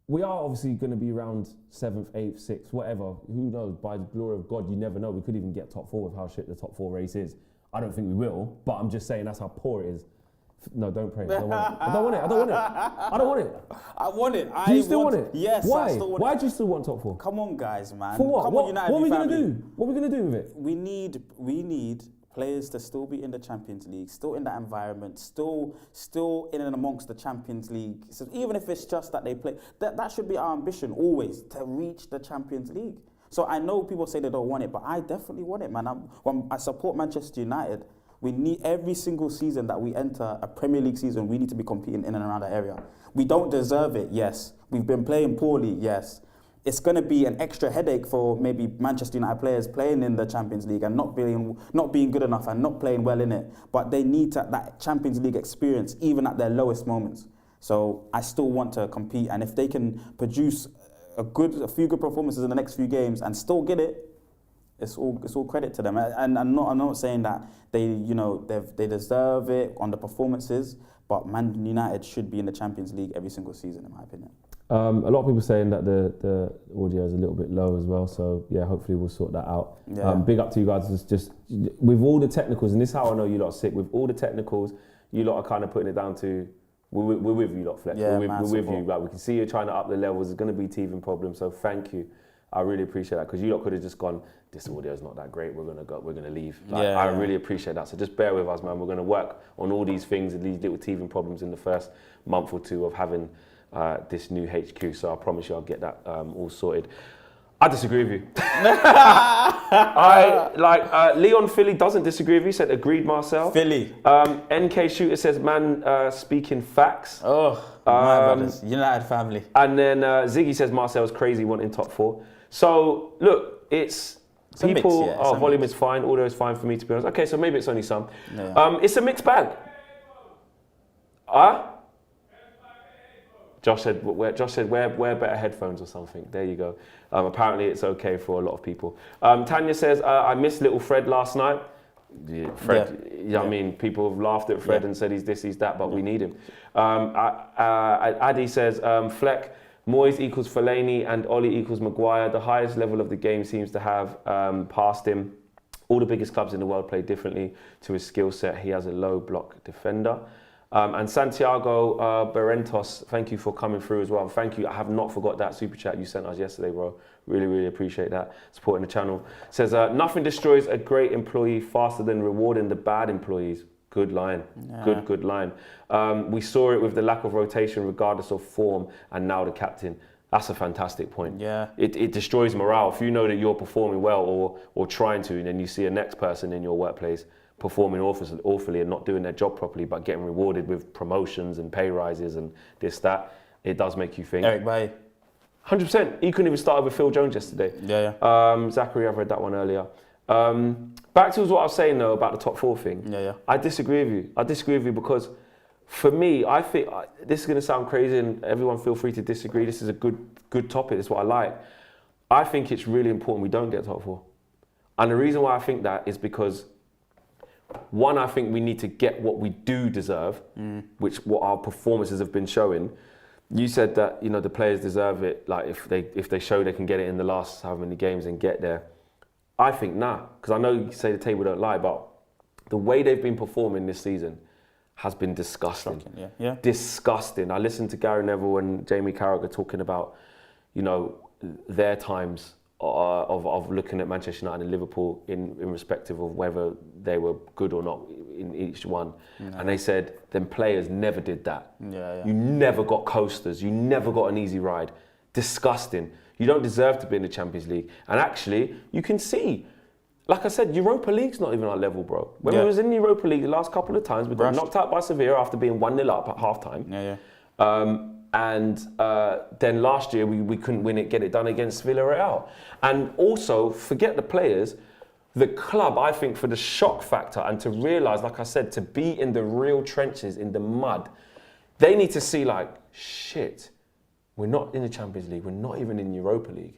we are obviously going to be around 7th, 8th, 6th, whatever. Who knows? By the glory of God, you never know. We could even get top 4 with how shit the top 4 race is. I don't think we will, but I'm just saying that's how poor it is. No, don't pray. I don't want it. I don't want it. I want it. Do you still want it? Yes, Why? I still want it. Why do you still want top 4? Come on, guys, man. For what? Come What on, United are we going to family. do? What are we going to do with it? We need players to still be in the Champions League, still in that environment, still in and amongst the Champions League. So even if it's just that they play, that should be our ambition always, to reach the Champions League. So I know people say they don't want it, but I definitely want it, man. When I support Manchester United. We need every single season that we enter a Premier League season, we need to be competing in and around that area. We don't deserve it, yes. We've been playing poorly, yes. It's going to be an extra headache for maybe Manchester United players playing in the Champions League and not being good enough and not playing well in it. But they need that Champions League experience even at their lowest moments. So I still want to compete, and if they can produce a few good performances in the next few games and still get it, it's all credit to them. And I'm not saying that they deserve it on the performances, but Man United should be in the Champions League every single season, in my opinion. A lot of people saying that the audio is a little bit low as well, so yeah, hopefully we'll sort that out. Big up to you guys. Just with all the technicals, and this is how I know you lot are sick. With all the technicals, you lot are kind of putting it down to we're with you lot, Flex. We're with you. Like, we can see you trying to up the levels. There's going to be teething problems, so thank you. I really appreciate that, because you lot could have just gone, this audio is not that great, we're gonna leave. I really appreciate that. So just bear with us, man. We're gonna work on all these things and these little teething problems in the first month or two of having this new HQ. So I promise you I'll get that all sorted. I disagree with you. Leon Philly doesn't disagree with you, said agreed, Marcel. Philly. NK Shooter says, man, speaking facts. Oh, my brothers, United family. And then Ziggy says Marcel's crazy wanting top 4. So look, it's people. Mix, yeah, volume is fine, audio is fine for me, to be honest. Okay, so maybe it's only some. Yeah. It's a mixed bag. Josh said wear better headphones or something. There you go. Apparently it's okay for a lot of people. Tanya says I missed little Fred last night. Yeah, Fred, I mean, people have laughed at Fred and said he's this, he's that, but we need him. Addy says Fleck, Moyes equals Fellaini and Ollie equals Maguire. The highest level of the game seems to have passed him. All the biggest clubs in the world play differently to his skill set. He has a low block defender. And Santiago Berentos, thank you for coming through as well. Thank you. I have not forgot that super chat you sent us yesterday, bro. Really, really appreciate that. Supporting the channel. Says, nothing destroys a great employee faster than rewarding the bad employees. Good line. Yeah. Good line. We saw it with the lack of rotation regardless of form, and now the captain. That's a fantastic point. Yeah. It destroys morale. If you know that you're performing well or trying to, and then you see a next person in your workplace performing awfully and not doing their job properly, but getting rewarded with promotions and pay rises and this, that, it does make you think. Eric Bailly. 100%. He couldn't even start with Phil Jones yesterday. Zachary, I've read that one earlier. Back to what I was saying though about the top 4 thing. I disagree with you. I disagree with you because for me, I think this is going to sound crazy, and everyone feel free to disagree. This is a good topic. It's what I like. I think it's really important we don't get top 4. And the reason why I think that is because, one, I think we need to get what we do deserve, which what our performances have been showing. You said that, you know, the players deserve it. Like if they show they can get it in the last however many games and get there. I think nah, because I know you say the table don't lie, but the way they've been performing this season has been disgusting. Yeah. Disgusting. I listened to Gary Neville and Jamie Carragher talking about, you know, their times of looking at Manchester United and Liverpool in respective of whether they were good or not in each one. And they said them players never did that. You never got coasters. You never got an easy ride. Disgusting. You don't deserve to be in the Champions League. And actually, you can see, like I said, Europa League's not even our level, bro. When we was in the Europa League the last couple of times, we got knocked out by Sevilla after being 1-0 up at half-time. And then last year, we couldn't get it done against Villarreal. And also, forget the players, the club, I think, for the shock factor and to realise, like I said, to be in the real trenches, in the mud, they need to see like, shit, we're not in the Champions League, we're not even in Europa League.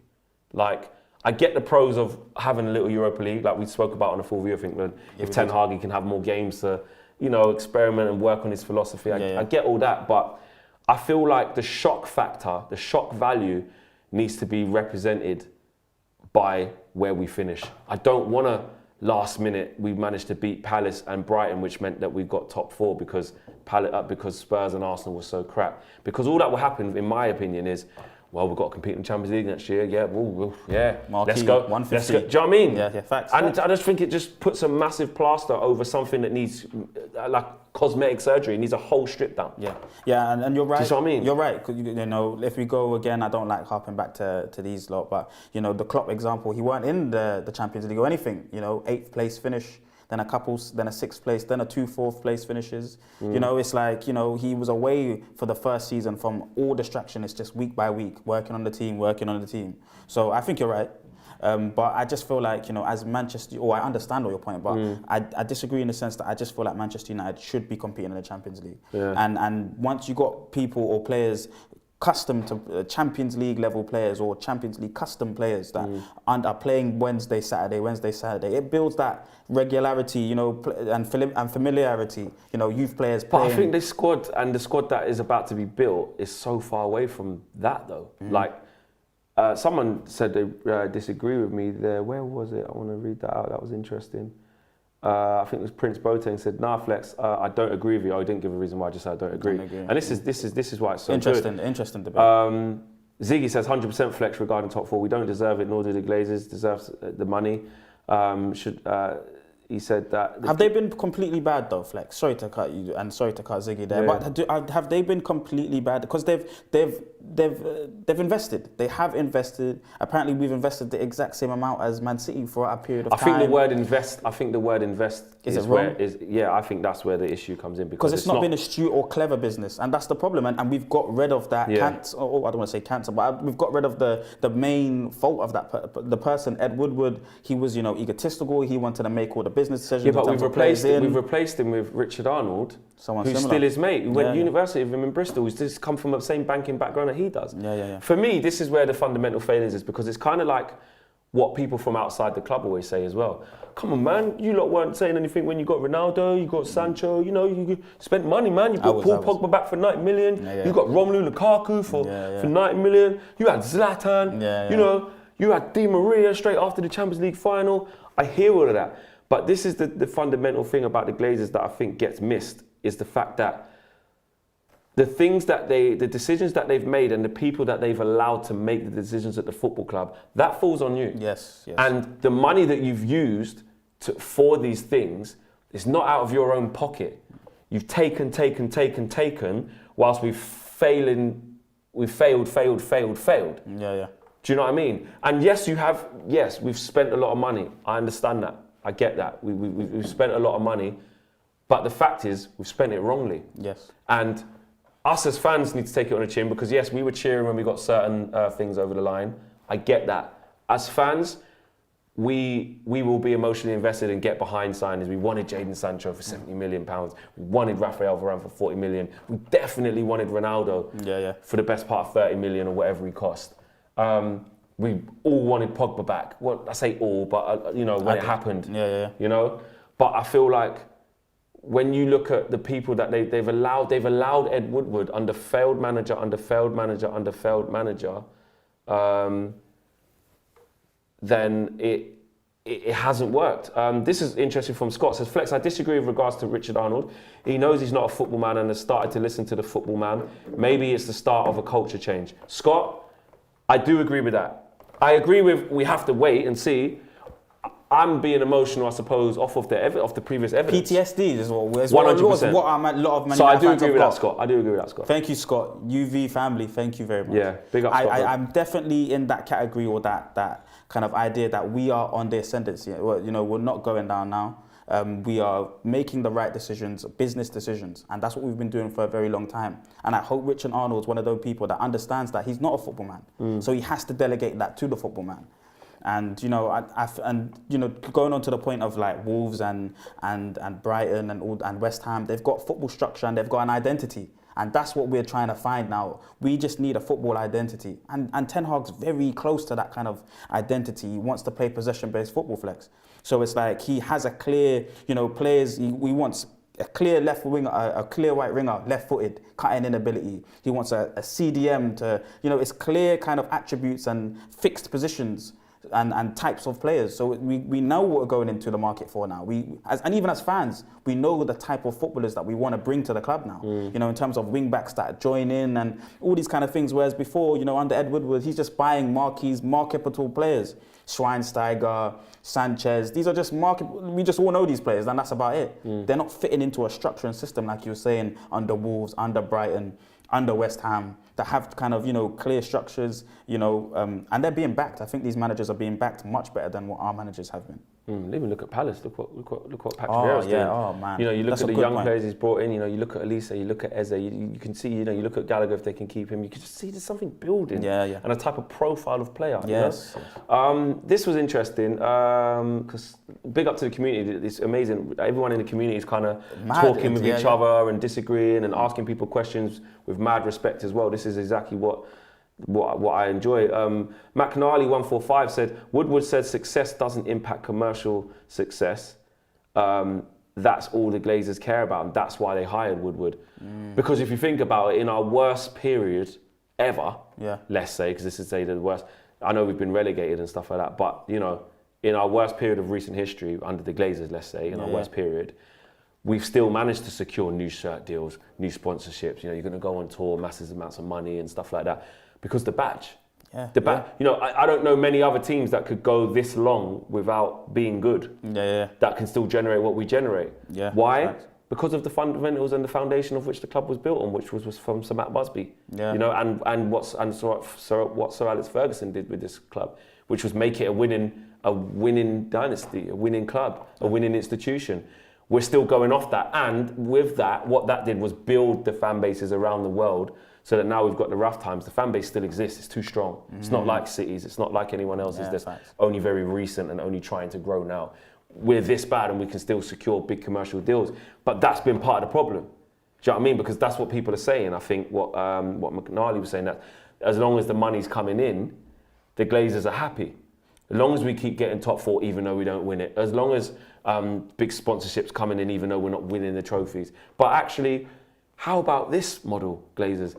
Like, I get the pros of having a little Europa League, like we spoke about on the full view, I think, when if Ten Hag, he can have more games to, you know, experiment and work on his philosophy. I get all that, but I feel like the shock factor, the shock value needs to be represented by where we finish. I don't want to last minute we managed to beat Palace and Brighton, which meant that we got top 4 because Spurs and Arsenal were so crap. Because all that will happen, in my opinion, is, well, we've got to compete in the Champions League next year. Marquee, let's go. 150. Let's go. Do you know what I mean? Yeah, facts. And I just think it just puts a massive plaster over something that needs like cosmetic surgery. It needs a whole strip down. Yeah, and you're right. Do you see what I mean? You're right. You know, if we go again, I don't like harping back to these lot, but you know, the Klopp example, he weren't in the Champions League or anything. You know, 8th place finish. Then a 6th place, then 2 4th place finishes. You know, it's like, you know, he was away for the first season from all distraction. It's just week by week, working on the team. So I think you're right. But I just feel like, you know, as Manchester, I understand all your point, but I disagree in the sense that I just feel like Manchester United should be competing in the Champions League. And once you got people or players custom to Champions League level players or Champions League custom players that are playing Wednesday, Saturday, it builds that regularity, you know, and familiarity. You know, youth players playing. But I think the squad that is about to be built is so far away from that though. Like, someone said they disagree with me there. Where was it? I want to read that out. That was interesting. I think it was Prince Boateng said, "Nah, Flex, I don't agree with you." I didn't give a reason why. I just said I don't agree. And this is why it's so interesting. good. Interesting debate. Ziggy says 100% Flex regarding top 4. We don't deserve it, nor do the Glazers deserve the money. He said that. Have they been completely bad though, Flex? Sorry to cut you and sorry to cut Ziggy there, but have they been completely bad? Because they've invested. They have invested. Apparently, we've invested the exact same amount as Man City for a period of time. I think the word invest is it wrong? I think that's where the issue comes in because it's not been astute or clever business, and that's the problem. And we've got rid of that cancer. I don't want to say cancer, but we've got rid of the main fault of that. The person, Ed Woodward, he was, you know, egotistical. He wanted to make all the business decisions. Yeah, but we've replaced him with Richard Arnold, who's still his mate. Who went to university with him in Bristol. Who's just come from the same banking background that he does. For me, this is where the fundamental failures is, because it's kind of like what people from outside the club always say as well. Come on, man, you lot weren't saying anything when you got Ronaldo, you got Sancho, you know, you spent money, man. You got Paul Pogba back for 90 million. You got Romelu Lukaku for 90 million. You had Zlatan, you know, you had Di Maria straight after the Champions League final. I hear all of that. But this is the fundamental thing about the Glazers that I think gets missed, is the fact that the decisions that they've made and the people that they've allowed to make the decisions at the football club, that falls on you. Yes. And the money that you've used for these things is not out of your own pocket. You've taken, whilst we've failed. Yeah. Do you know what I mean? And yes, we've spent a lot of money. I understand that. I get that. We've spent a lot of money, but the fact is we've spent it wrongly. Yes. And us as fans need to take it on the chin because yes, we were cheering when we got certain things over the line. I get that. As fans, we will be emotionally invested and get behind signings. We wanted Jadon Sancho for £70 million. We wanted Rafael Varane for 40 million. We definitely wanted Ronaldo for the best part of 30 million or whatever he cost. We all wanted Pogba back. Well, I say all, but when it happened, But I feel like when you look at the people that they've allowed Ed Woodward under failed manager, then it hasn't worked. This is interesting from Scott. Says, Flex, I disagree with regards to Richard Arnold. He knows he's not a football man and has started to listen to the football man. Maybe it's the start of a culture change. Scott, I do agree with that. I agree with we have to wait and see. I'm being emotional, I suppose, off of the previous evidence. PTSD is what 100%. What a lot of Man So I United do fans agree with have that, Scott. I do agree with that, Scott. Thank you, Scott. UV family, thank you very much. Yeah, big up, Scott. I'm definitely in that category or that kind of idea that we are on the ascendancy. Well, we're not going down now. We are making the right decisions, business decisions, and that's what we've been doing for a very long time. And I hope Richard Arnold's one of those people that understands that he's not a football man, so he has to delegate that to the football man. And going on to the point of like Wolves and Brighton and West Ham, they've got football structure and they've got an identity. And that's what we're trying to find now. We just need a football identity. And Ten Hag's very close to that kind of identity. He wants to play possession-based football, Flex. So it's like he has a clear, players, he wants a clear left winger, a clear right winger, left-footed, cutting in ability. He wants a CDM to, it's clear kind of attributes and fixed positions and types of players. So we know what we're going into the market for now. And even as fans, we know the type of footballers that we want to bring to the club now. In terms of wing backs that join in and all these kind of things. Whereas before, under Ed Woodward, he's just buying marketable players. Schweinsteiger, Sanchez, these are just we just all know these players and that's about it. They're not fitting into a structure and system like you were saying under Wolves, under Brighton, under West Ham, that have kind of, clear structures, and they're being backed. I think these managers are being backed much better than what our managers have been. Even look at Palace. Look what Patrick Vieira's doing. Oh man. You look at the young players he's brought in. You look at Elise, you look at Eze. You can see. You look at Gallagher if they can keep him. You can just see there's something building. Yeah. And a type of profile of player. Yes. This was interesting because big up to the community. It's amazing. Everyone in the community is kind of talking with each other and disagreeing and asking people questions with mad respect as well. This is exactly what I enjoy. McNally145 said, Woodward said success doesn't impact commercial success. That's all the Glazers care about, and that's why they hired Woodward. Because if you think about it, in our worst period ever, let's say, because this is the worst, I know we've been relegated and stuff like that, but in our worst period of recent history, under the Glazers, let's say, in our worst period, we've still managed to secure new shirt deals, new sponsorships. You're going to go on tour, massive amounts of money and stuff like that. Because the badge. I don't know many other teams that could go this long without being good. That can still generate what we generate. Why? Exactly. Because of the fundamentals and the foundation of which the club was built on, which was from Sir Matt Busby. And what Sir Alex Ferguson did with this club, which was make it a winning dynasty, a winning club, a winning institution. We're still going off that, and with that, what that did was build the fan bases around the world. So that now we've got the rough times, the fan base still exists, it's too strong. It's not like City's, it's not like anyone else's that's only very recent and only trying to grow now. We're this bad and we can still secure big commercial deals. But that's been part of the problem. Do you know what I mean? Because that's what people are saying. I think what McNally was saying, that as long as the money's coming in, the Glazers are happy. As long as we keep getting top four, even though we don't win it. As long as big sponsorships coming in, even though we're not winning the trophies. But actually, how about this model, Glazers?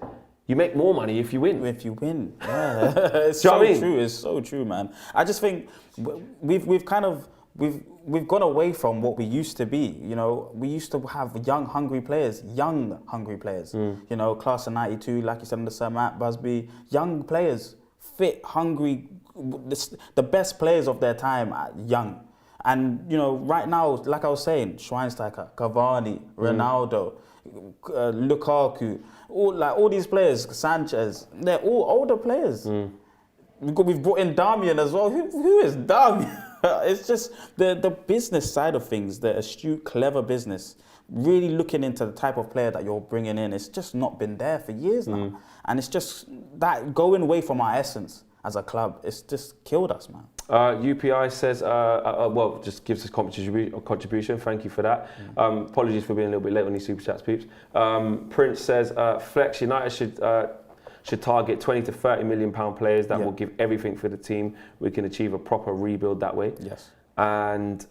You make more money if you win. It's so true. It's so true, man. I just think we've gone away from what we used to be. We used to have young, hungry players. Class of '92, like you said, under Sir Matt Busby. Young players, fit, hungry, the best players of their time, young. And right now, like I was saying, Schweinsteiger, Cavani, Ronaldo, Lukaku, all these players, Sanchez, they're all older players. We've brought in Damian as well. Who is Damian? It's just the business side of things, the astute, clever business, really looking into the type of player that you're bringing in. It's just not been there for years now. And it's just that going away from our essence as a club, it's just killed us, man. UPI says, well, just gives us contribution. Thank you for that. Apologies for being a little bit late on these super chats, peeps. Prince says, Flex United should target 20 to 30 million pound players that will give everything for the team. We can achieve a proper rebuild that way. Yes. And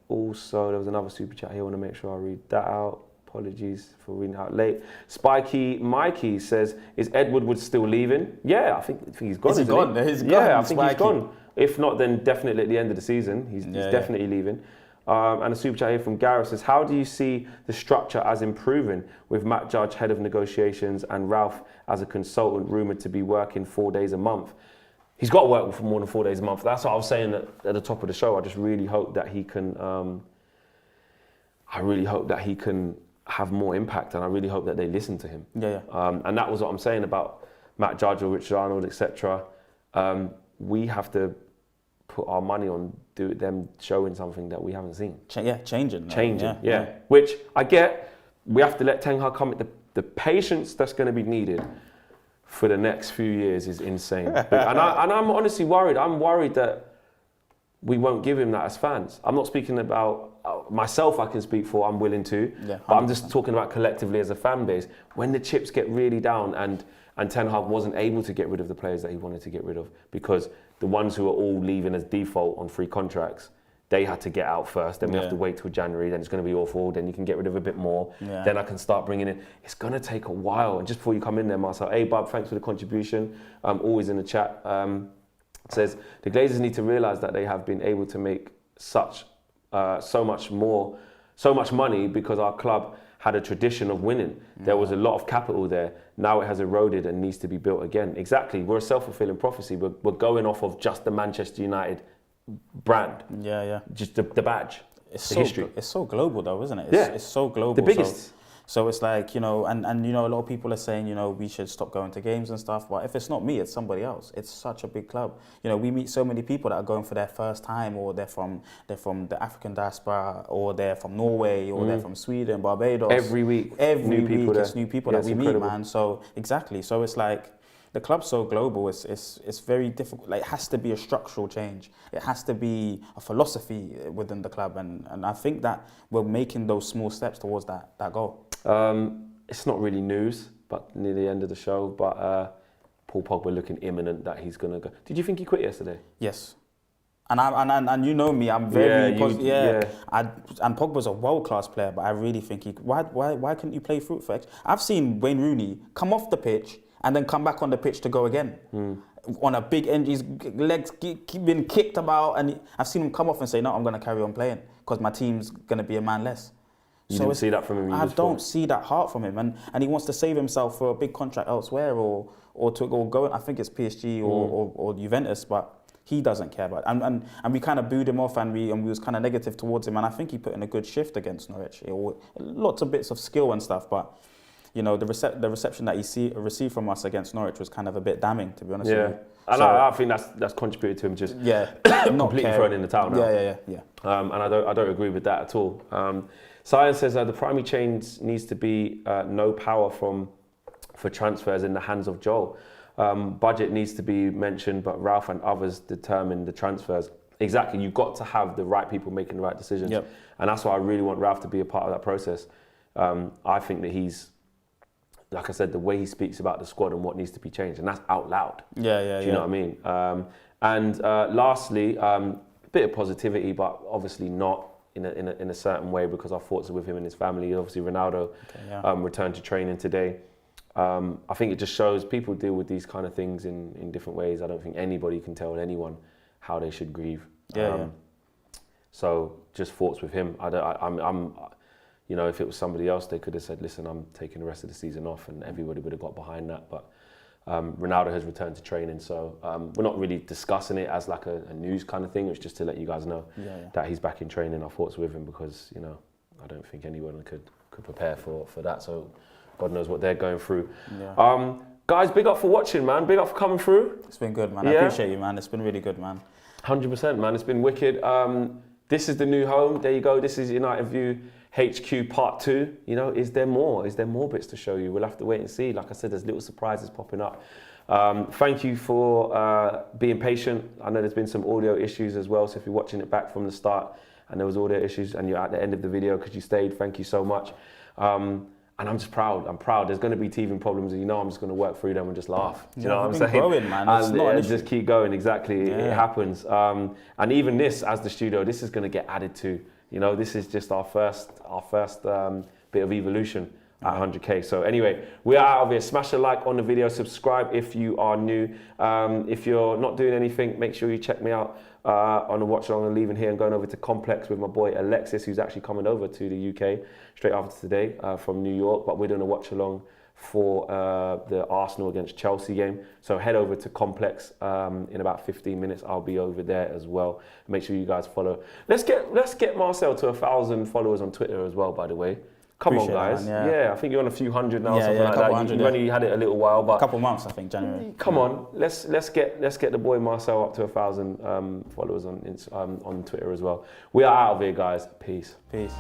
also, there was another super chat here. I want to make sure I read that out. Apologies for reading out late. Spiky Mikey says, is Ed Woodward still leaving? Yeah, I think he's gone. Is he gone? He's gone. Yeah, I think Spiky. he's gone. If not, then definitely at the end of the season. He's definitely leaving. And a super chat here from Gareth says, how do you see the structure as improving with Matt Judge, head of negotiations, and Ralf as a consultant rumoured to be working 4 days a month? He's got to work for more than 4 days a month. That's what I was saying at the top of the show. I just really hope that he can. I really hope that he can have more impact, and I really hope that they listen to him. And that was what I'm saying about Matt Judge or Richard Arnold, etc. We have to put our money on them showing something that we haven't seen. Changing. Yeah. Which I get. We have to let Ten Hag come. The patience that's going to be needed for the next few years is insane. and I'm honestly worried. I'm worried that we won't give him that as fans. I'm not speaking about myself, I can speak for, I'm willing to, but I'm just talking about collectively as a fan base. When the chips get really down and Ten Hag wasn't able to get rid of the players that he wanted to get rid of, because the ones who are all leaving as default on free contracts, they had to get out first, then we have to wait till January, then it's going to be awful, then you can get rid of a bit more, then I can start bringing in. It's going to take a while. And just before you come in there, Marcel, hey Bob, thanks for the contribution, always in the chat, says, the Glazers need to realise that they have been able to make so much money because our club had a tradition of winning. There was a lot of capital there. Now it has eroded and needs to be built again. Exactly, we're a self-fulfilling prophecy. We're going off of just the Manchester United brand. Just the badge, the history. It's so global though, isn't it? It's so global. The biggest. So it's like, you know, and you know, a lot of people are saying, you know, we should stop going to games and stuff. But if it's not me, it's somebody else. It's such a big club. You know, we meet so many people that are going for their first time, or they're from the African diaspora, or they're from Norway, or they're from Sweden, Barbados. Every week, it's new people that we incredible. meet, man. So exactly. So it's like, the club's so global, it's very difficult. Like, it has to be a structural change. It has to be a philosophy within the club. And I think that we're making those small steps towards that goal. It's not really news, but near the end of the show, but Paul Pogba looking imminent that he's going to go. Did you think he quit yesterday? Yes. And you know me, I'm very positive. And Pogba's a world-class player, but I really think why couldn't you play fruit for? I've seen Wayne Rooney come off the pitch and then come back on the pitch to go again. On a big end, his legs keep being kicked about, and I've seen him come off and say, no, I'm going to carry on playing because my team's going to be a man less. You didn't see that from him? I don't see that heart from him, and he wants to save himself for a big contract elsewhere, or to go. I think it's PSG or Juventus, but he doesn't care about it. And we kind of booed him off, and we was kind of negative towards him, and I think he put in a good shift against Norwich. Lots of bits of skill and stuff, but you know, the reception that he received from us against Norwich was kind of a bit damning, to be honest with you. And I think that's contributed to him just completely throwing in the towel now. And I don't agree with that at all. Science says the primary change needs to be no power for transfers in the hands of Joel. Budget needs to be mentioned, but Ralf and others determine the transfers. Exactly, you've got to have the right people making the right decisions. And that's why I really want Ralf to be a part of that process. I think that he's, like I said, the way he speaks about the squad and what needs to be changed, and that's out loud. Do you know what I mean? And lastly, a bit of positivity, but obviously not in a certain way, because our thoughts are with him and his family. Obviously, Ronaldo returned to training today. I think it just shows people deal with these kind of things in different ways. I don't think anybody can tell anyone how they should grieve. So just thoughts with him. I'm you know, if it was somebody else, they could have said, listen, I'm taking the rest of the season off, and everybody would have got behind that. But Ronaldo has returned to training, so we're not really discussing it as like a news kind of thing. It's just to let you guys know that he's back in training. Our thoughts with him, because, you know, I don't think anyone could prepare for that. So God knows what they're going through. Guys, big up for watching, man. Big up for coming through. It's been good, man. I appreciate you, man. It's been really good, man. 100%, man. It's been wicked. This is the new home. There you go. This is United View HQ Part 2. You know, is there more? Is there more bits to show you? We'll have to wait and see. Like I said, there's little surprises popping up. Thank you for being patient. I know there's been some audio issues as well. So if you're watching it back from the start and there was audio issues and you're at the end of the video because you stayed, thank you so much. And I'm just proud. I'm proud. There's going to be teething problems, and you know I'm just going to work through them and just laugh. Do you know what I'm saying? Growing, man. It's and not an issue. just keep going. Exactly. It happens. And even this, as the studio, this is going to get added to. You know, this is just our first bit of evolution at 100K. So anyway, we are out of here. Smash a like on the video. Subscribe if you are new. If you're not doing anything, make sure you check me out on a watch along and leaving here and going over to Complex with my boy Alexis, who's actually coming over to the UK straight after today from New York. But we're doing a watch along for the Arsenal against Chelsea game. So head over to Complex in about 15 minutes. I'll be over there as well. Make sure you guys follow. Let's get Marcel to 1,000 followers on Twitter as well, by the way. Come on, guys. That, man, I think you're on a few hundred now, something like that. You've only had it a little while, but a couple months, I think, January. Come on, let's get the boy Marcel up to 1,000 followers on Twitter as well. We are out of here, guys. Peace. Peace.